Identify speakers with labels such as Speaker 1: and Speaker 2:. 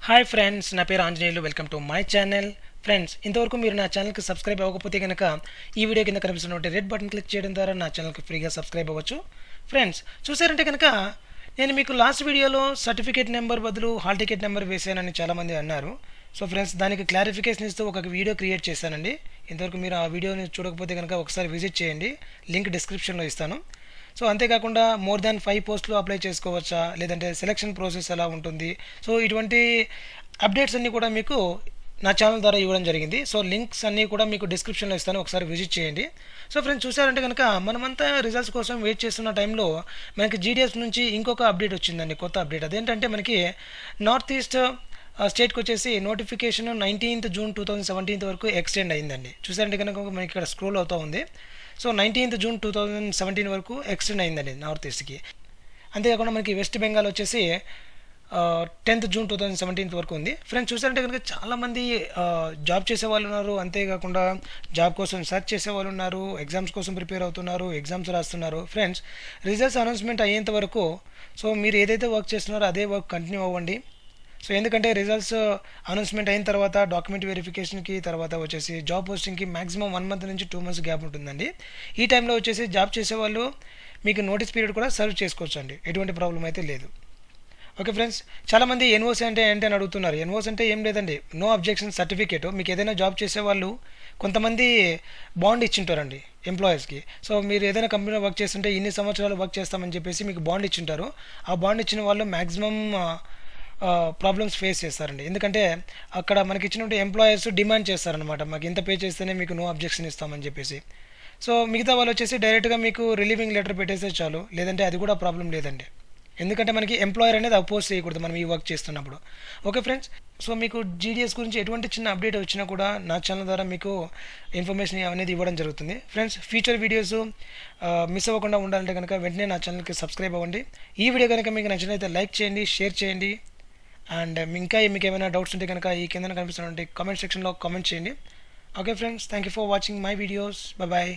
Speaker 1: Hi friends, నా పేరు Anjaneyulu. Welcome to my channel. Friends, ఇంతవరకు మీరు నా ఛానల్కి సబ్స్క్రైబ్ అవ్వకపోతే కనుక ఈ వీడియో కింద కనిపిస్తున్న రెడ్ బటన్ క్లిక్ చేయడం ద్వారా నా ఛానల్కి ఫ్రీగా సబ్స్క్రైబ్ అవ్వచ్చు. ఫ్రెండ్స్, చూసారంటే కనుక నేను మీకు లాస్ట్ వీడియోలో సర్టిఫికేట్ నెంబర్ బదులు హాల్ టికెట్ నెంబర్ వేసానని చాలామంది అన్నారు. సో ఫ్రెండ్స్, దానికి క్లారిఫికేషన్ ఇస్తూ ఒక వీడియో క్రియేట్ చేశానండి. ఇంతవరకు మీరు ఆ వీడియోని చూడకపోతే కనుక ఒకసారి విజిట్ చేయండి, లింక్ డిస్క్రిప్షన్లో ఇస్తాను. సో అంతేకాకుండా మోర్ దాన్ 5 పోస్టులు అప్లై చేసుకోవచ్చా, లేదంటే సెలక్షన్ ప్రాసెస్ ఎలా ఉంటుంది, సో ఇటువంటి అప్డేట్స్ అన్నీ కూడా మీకు నా ఛానల్ ద్వారా ఇవ్వడం జరిగింది. సో లింక్స్ అన్నీ కూడా మీకు డిస్క్రిప్షన్లో ఇస్తాను, ఒకసారి విజిట్ చేయండి. సో ఫ్రెండ్స్, చూసారంటే కనుక మనమంతా రిజల్ట్స్ కోసం వెయిట్ చేస్తున్న టైంలో మనకి జీడిఎస్ నుంచి ఇంకొక అప్డేట్ వచ్చిందండి, కొత్త అప్డేట్. అదేంటంటే మనకి నార్త్ ఈస్ట్ స్టేట్కి వచ్చేసి నోటిఫికేషన్ 19th June 2017 వరకు ఎక్స్టెండ్ అయిందండి. చూసారంటే కనుక మనకి ఇక్కడ స్క్రోల్ అవుతూ ఉంది. సో 19th June 2017 వరకు ఎక్స్టెండ్ అయిందండి నార్త్ ఈస్ట్కి. అంతేకాకుండా మనకి వెస్ట్ బెంగాల్ వచ్చేసి 10th June 2017 వరకు ఉంది. ఫ్రెండ్స్, చూసారంటే కనుక చాలామంది జాబ్ చేసే వాళ్ళు ఉన్నారు, అంతేకాకుండా జాబ్ కోసం సెర్చ్ చేసే వాళ్ళు ఉన్నారు, ఎగ్జామ్స్ కోసం ప్రిపేర్ అవుతున్నారు, ఎగ్జామ్స్ రాస్తున్నారు. ఫ్రెండ్స్, రిజల్ట్స్ అనౌన్స్మెంట్ అయ్యేంత వరకు సో మీరు ఏదైతే వర్క్ చేస్తున్నారో అదే వర్క్ కంటిన్యూ అవ్వండి. సో ఎందుకంటే రిజల్ట్స్ అనౌన్స్మెంట్ అయిన తర్వాత డాక్యుమెంట్ వెరిఫికేషన్కి, తర్వాత వచ్చేసి జాబ్ పోస్టింగ్కి మ్యాక్సిమం 1 month నుంచి 2 months గ్యాప్ ఉంటుందండి. ఈ టైంలో వచ్చేసి జాబ్ చేసేవాళ్ళు మీకు నోటీస్ పీరియడ్ కూడా సర్వ్ చేసుకోవచ్చు అండి, ఎటువంటి ప్రాబ్లం అయితే లేదు. ఓకే ఫ్రెండ్స్, చాలామంది ఎన్ఓసి అంటే ఏంటి అని అడుగుతున్నారు. ఎన్ఓసి అంటే ఏం లేదండి, నో అబ్జెక్షన్ సర్టిఫికేట్. మీకు ఏదైనా జాబ్ చేసేవాళ్ళు కొంతమంది బాండ్ ఇచ్చింటారండి ఎంప్లాయీస్కి. సో మీరు ఏదైనా కంపెనీలో వర్క్ చేస్తుంటే ఇన్ని సంవత్సరాలు వర్క్ చేస్తామని చెప్పేసి మీకు బాండ్ ఇచ్చింటారు. ఆ బాండ్ ఇచ్చిన వాళ్ళు మ్యాక్సిమం ప్రాబ్లమ్స్ ఫేస్ చేస్తారండి. ఎందుకంటే అక్కడ మనకి ఇచ్చినట్టు ఎంప్లాయర్స్ డిమాండ్ చేస్తారనమాట, మాకు ఇంత పే చేస్తేనే మీకు నో అబ్జెక్షన్ ఇస్తామని చెప్పేసి. సో మిగతా వాళ్ళు వచ్చేసి డైరెక్ట్గా మీకు రిలీవింగ్ లెటర్ పెట్టేస్తే చాలు, లేదంటే అది కూడా ప్రాబ్లం లేదండి. ఎందుకంటే మనకి ఎంప్లాయర్ అనేది అపోజ్ చేయకూడదు మనం ఈ వర్క్ చేస్తున్నప్పుడు. ఓకే ఫ్రెండ్స్, సో మీకు జీడిఎస్ గురించి ఎటువంటి చిన్న అప్డేట్ వచ్చినా కూడా నా ఛానల్ ద్వారా మీకు ఇన్ఫర్మేషన్ అనేది ఇవ్వడం జరుగుతుంది. ఫ్రెండ్స్, ఫ్యూచర్ వీడియోస్ మిస్ అవ్వకుండా ఉండాలంటే కనుక వెంటనే నా ఛానల్కి సబ్స్క్రైబ్ అవ్వండి. ఈ వీడియో కనుక మీకు నచ్చినట్లయితే లైక్ చేయండి, షేర్ చేయండి. అండ్ ఇంకా మీకు ఏమైనా డౌట్స్ ఉంటే కనుక ఈ కింద కనిపిస్తున్నటువంటి కామెంట్ సెక్షన్లో కామెంట్ చేయండి. Okay friends, thank you for watching my videos. Bye.